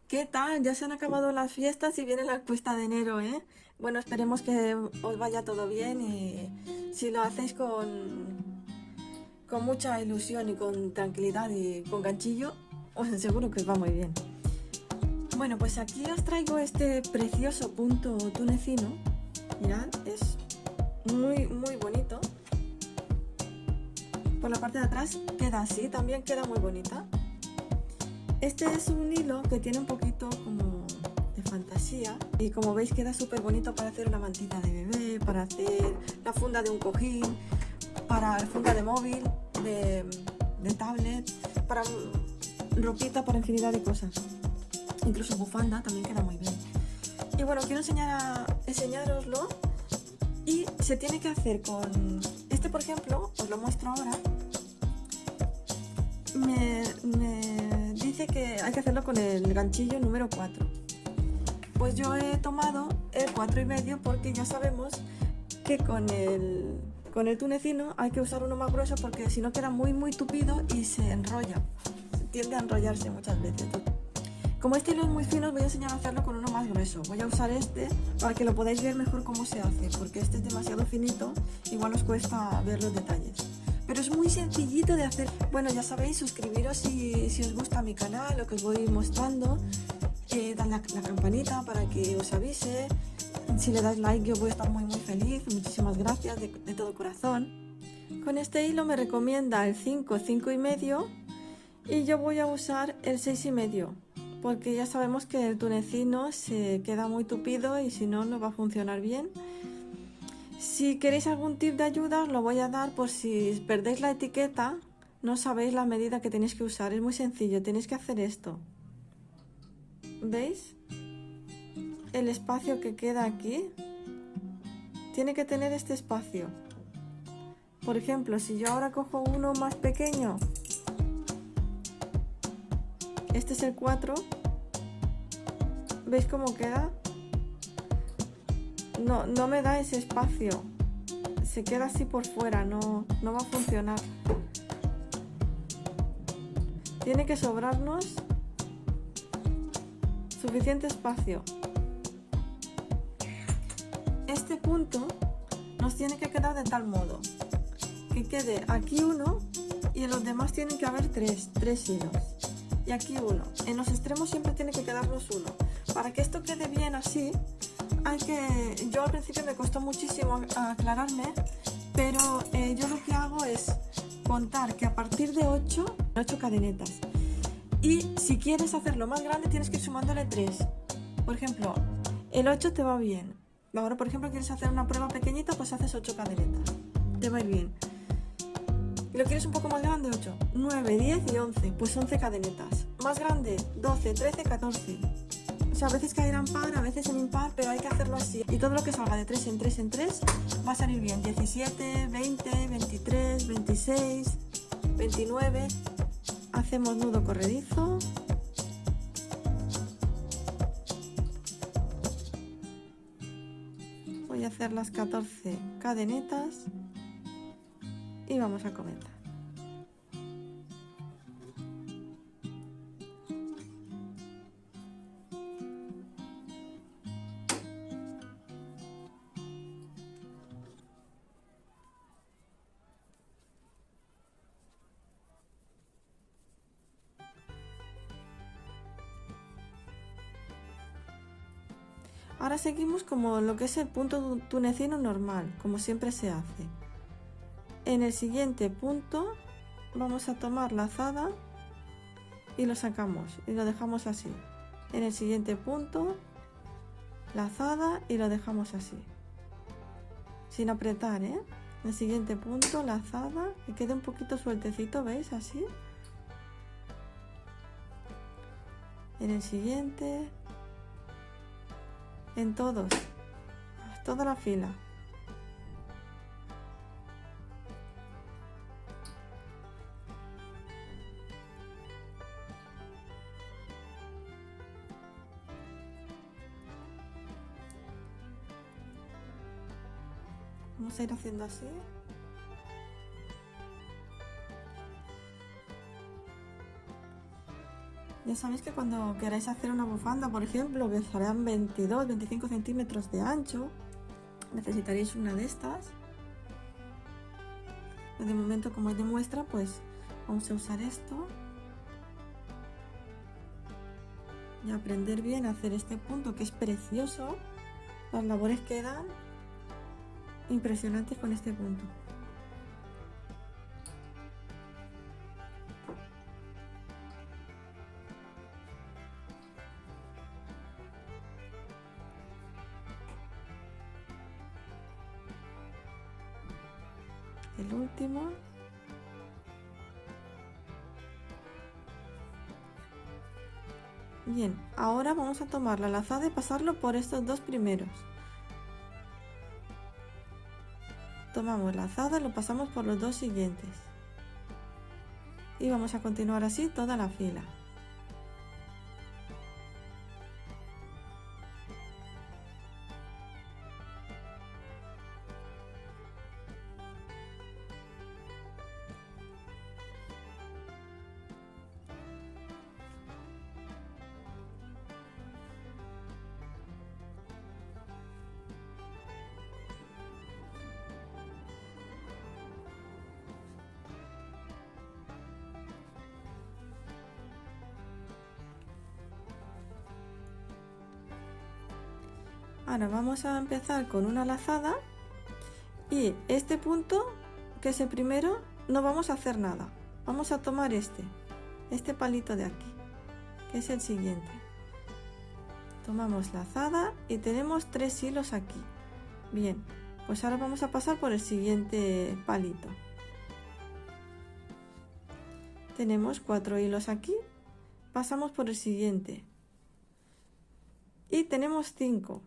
¿Qué tal? Ya se han acabado las fiestas y viene la cuesta de enero, ¿eh? Bueno, esperemos que os vaya todo bien y si lo hacéis con mucha ilusión y con tranquilidad y con ganchillo, os aseguro que os va muy bien. Bueno, pues aquí os traigo este precioso punto tunecino. Mirad, es muy bonito. Por la parte de atrás queda así, también queda muy bonita. Este es un hilo que tiene un poquito como de fantasía y como veis queda súper bonito para hacer una mantita de bebé, para hacer la funda de un cojín, para la funda de móvil, de tablet, para ropita, para infinidad de cosas. Incluso bufanda también queda muy bien. Y bueno, quiero enseñaroslo y se tiene que hacer con este, por ejemplo, os lo muestro ahora. Me dice que hay que hacerlo con el ganchillo número 4. Pues yo he tomado el 4,5 porque ya sabemos que con el tunecino hay que usar uno más grueso porque si no queda muy tupido y se enrolla. Tiende a enrollarse muchas veces. Como este hilo es muy fino, os voy a enseñar a hacerlo con uno más grueso. Voy a usar este para que lo podáis ver mejor cómo se hace, porque este es demasiado finito, igual os cuesta ver los detalles. Pero es muy sencillito de hacer. Bueno, ya sabéis, suscribiros si os gusta mi canal, lo que os voy mostrando. Dad la campanita para que os avise. Si le dais like yo voy a estar muy feliz. Muchísimas gracias de todo corazón. Con este hilo me recomienda el 5, 5,5 y yo voy a usar el 6,5 porque ya sabemos que el tunecino se queda muy tupido y si no, no va a funcionar bien. Si queréis algún tip de ayuda os lo voy a dar por si perdéis la etiqueta, no sabéis la medida que tenéis que usar. Es muy sencillo, tenéis que hacer esto. ¿Veis? El espacio que queda aquí tiene que tener este espacio. Por ejemplo, si yo ahora cojo uno más pequeño, este es el 4, ¿veis cómo queda? No me da ese espacio, se queda así por fuera, no va a funcionar. Tiene que sobrarnos suficiente espacio. Este punto nos tiene que quedar de tal modo que quede aquí uno y en los demás tienen que haber tres hilos. Y aquí uno. En los extremos siempre tiene que quedarnos uno. Para que esto quede bien así, yo al principio me costó muchísimo aclararme, pero yo lo que hago es contar que a partir de 8 cadenetas. Y si quieres hacerlo más grande tienes que ir sumándole 3. Por ejemplo, el 8 te va bien. Ahora, por ejemplo, quieres hacer una prueba pequeñita, pues haces 8 cadenetas. Te va a ir bien. Y lo quieres un poco más grande, 8, 9, 10 y 11, pues 11 cadenetas. Más grande, 12, 13, 14. O sea, a veces caerán par, a veces en impar, pero hay que hacerlo así. Y todo lo que salga de 3 en 3 en 3 va a salir bien. 17, 20, 23, 26, 29. Hacemos nudo corredizo. Voy a hacer las 14 cadenetas y vamos a comenzar. Ahora seguimos como lo que es el punto tunecino normal, como siempre se hace. En el siguiente punto vamos a tomar lazada y lo sacamos y lo dejamos así. En el siguiente punto, lazada y lo dejamos así. Sin apretar, ¿eh? En el siguiente punto, lazada y quede un poquito sueltecito, ¿veis? Así. En el siguiente, en todos, toda la fila. Vamos a ir haciendo así. Ya sabéis que cuando queráis hacer una bufanda, por ejemplo, que serán 22-25 centímetros de ancho, necesitaréis una de estas. De momento, como es de muestra, pues vamos a usar esto. Y aprender bien a hacer este punto, que es precioso. Las labores quedan impresionantes con este punto. El último. Bien, ahora vamos a tomar la lazada y pasarlo por estos dos primeros. Tomamos lazada y lo pasamos por los dos siguientes. Y vamos a continuar así toda la fila. Ahora vamos a empezar con una lazada y este punto, que es el primero, no vamos a hacer nada. Vamos a tomar este palito de aquí, que es el siguiente. Tomamos lazada y tenemos 3 hilos aquí. Bien, pues ahora vamos a pasar por el siguiente palito. Tenemos 4 hilos aquí, pasamos por el siguiente y tenemos 5.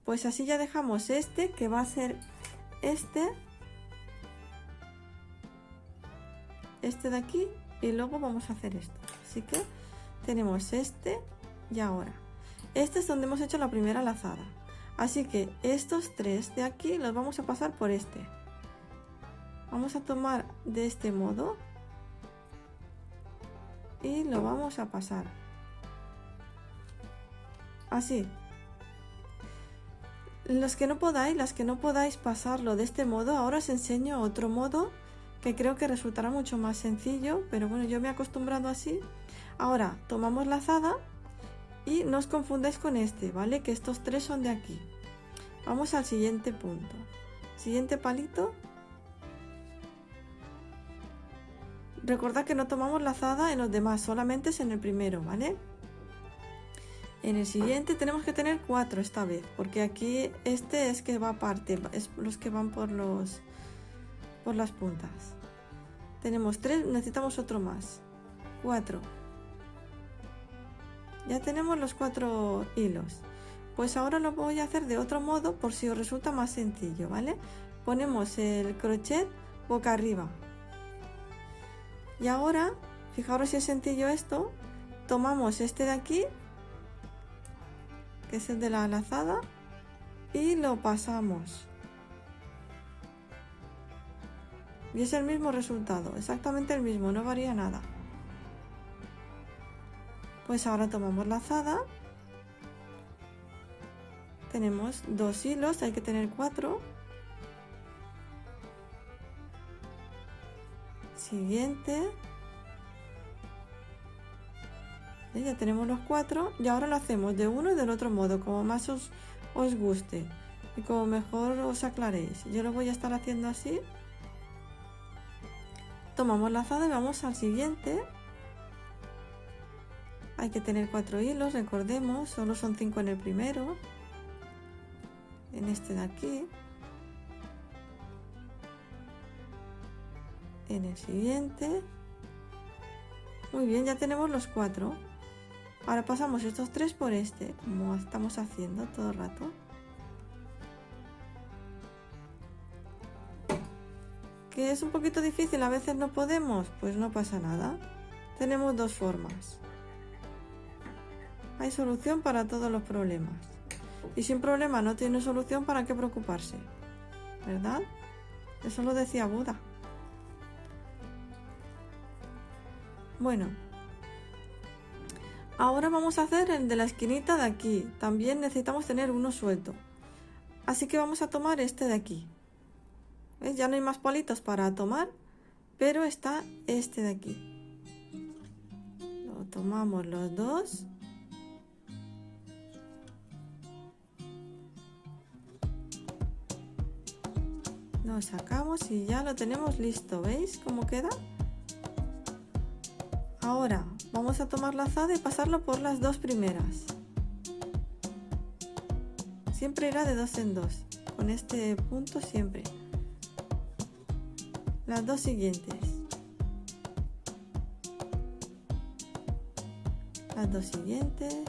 Pues así ya dejamos este, que va a ser este de aquí, y luego vamos a hacer esto. Así que tenemos este y ahora. Este es donde hemos hecho la primera lazada. Así que estos 3 de aquí los vamos a pasar por este. Vamos a tomar de este modo y lo vamos a pasar. Así. Las que no podáis pasarlo de este modo, ahora os enseño otro modo que creo que resultará mucho más sencillo, pero bueno, yo me he acostumbrado así. Ahora tomamos lazada y no os confundáis con ¿vale? Que estos 3 son de aquí. Vamos al siguiente punto. Siguiente palito. Recordad que no tomamos lazada en los demás, solamente es en el primero, ¿vale? En el siguiente tenemos que tener 4 esta vez, porque aquí es que va aparte, es los que van por las puntas. Tenemos 3, necesitamos otro más. 4. Ya tenemos los 4 hilos. Pues ahora lo voy a hacer de otro modo por si os resulta más sencillo, ¿vale? Ponemos el crochet boca arriba. Y ahora, fijaros si es sencillo esto, tomamos este de aquí, que es el de la lazada, y lo pasamos. Y es el mismo resultado, exactamente el mismo, no varía nada. Pues ahora tomamos lazada. Tenemos 2 hilos, hay que tener 4. Siguiente. Ya tenemos los 4 y ahora lo hacemos de uno y del otro modo, como más os guste y como mejor os aclaréis. Yo lo voy a estar haciendo así. Tomamos lazada y vamos al siguiente. Hay que tener 4 hilos, recordemos, solo son 5 en el primero. En este de aquí. En el siguiente. Muy bien, ya tenemos los 4. Ahora pasamos estos 3 por como estamos haciendo todo el rato. ¿Que es un poquito difícil? A veces no podemos, pues no pasa nada. Tenemos 2 formas. Hay solución para todos los problemas. Y si un problema no tiene solución, ¿para qué preocuparse? ¿Verdad? Eso lo decía Buda. Bueno. Ahora vamos a hacer el de la esquinita de aquí. También necesitamos tener uno suelto. Así que vamos a tomar este de aquí. ¿Ves? Ya no hay más palitos para tomar, pero está este de aquí. Lo tomamos los dos. Lo sacamos y ya lo tenemos listo. ¿Veis cómo queda? Ahora vamos a tomar la azada y pasarlo por las dos primeras. Siempre irá de dos en dos. Con este punto siempre. Las dos siguientes. Las dos siguientes.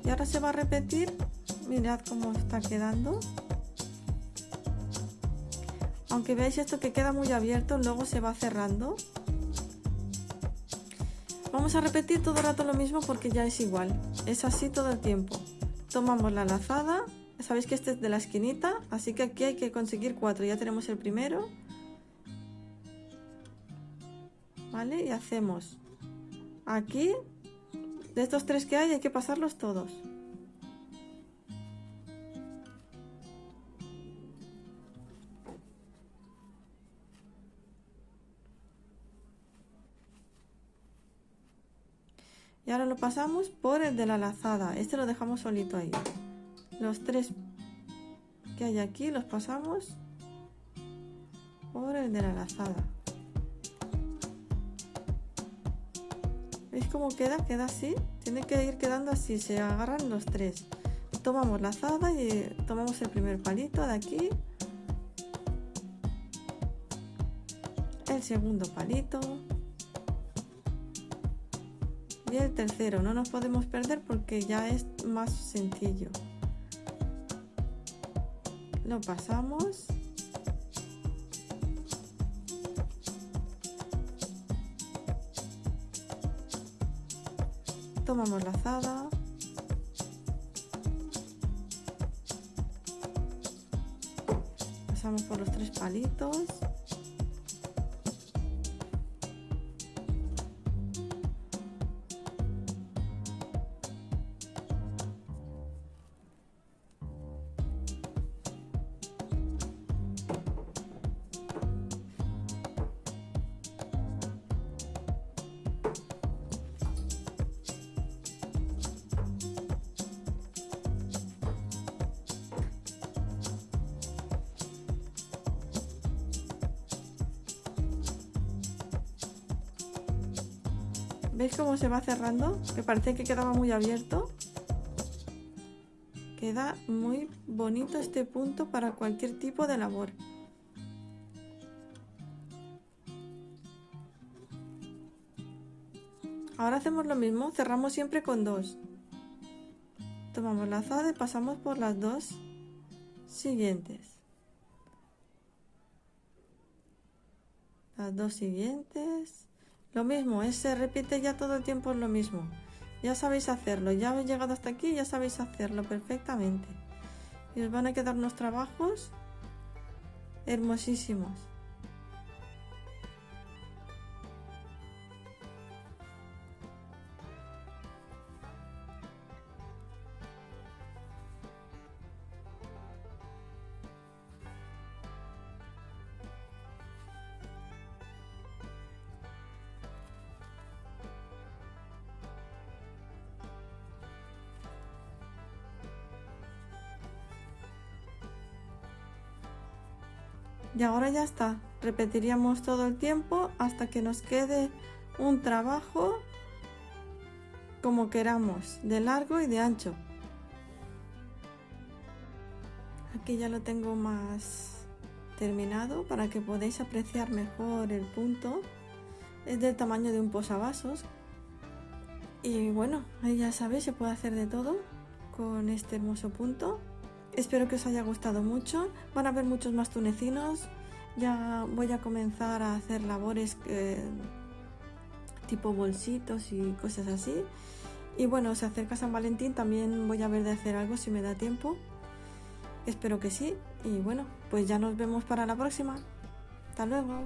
Y ahora se va a repetir. Mirad cómo está quedando. Aunque veáis esto que queda muy abierto, luego se va cerrando. Vamos a repetir todo el rato lo mismo porque ya es igual. Es así todo el tiempo. Tomamos la lazada. Sabéis que este es de la esquinita, así que aquí hay que conseguir 4. Ya tenemos el primero. ¿Vale? Y hacemos aquí. De estos 3 que hay que pasarlos todos. Y ahora lo pasamos por el de la lazada. Este lo dejamos solito ahí. Los 3 que hay aquí los pasamos por el de la lazada. ¿Veis cómo queda? Queda así. Tiene que ir quedando así. Se agarran los 3. Tomamos la lazada y tomamos el primer palito de aquí. El segundo palito. Y el tercero. No nos podemos perder porque ya es más sencillo. Lo pasamos. Tomamos la lazada. Pasamos por los 3 palitos. ¿Veis cómo se va cerrando? Que parece que quedaba muy abierto. Queda muy bonito este punto para cualquier tipo de labor. Ahora hacemos lo mismo, cerramos siempre con 2. Tomamos la lazada y pasamos por las 2 siguientes. Las 2 siguientes. Lo mismo, se repite ya todo el tiempo, es lo mismo. Ya sabéis hacerlo, ya habéis llegado hasta aquí, ya sabéis hacerlo perfectamente. Y os van a quedar unos trabajos hermosísimos. Y ahora ya está. Repetiríamos todo el tiempo hasta que nos quede un trabajo como queramos, de largo y de ancho. aquí ya lo tengo más terminado para que podáis apreciar mejor el punto. Es del tamaño de un posavasos. Y bueno, ahí ya sabéis, se puede hacer de todo con este hermoso punto. Espero que os haya gustado mucho. Van a haber muchos más tunecinos. Ya voy a comenzar a hacer labores tipo bolsitos y cosas así. Y bueno, se acerca San Valentín, también voy a ver de hacer algo si me da tiempo. Espero que sí. Y bueno, pues ya nos vemos para la próxima. Hasta luego.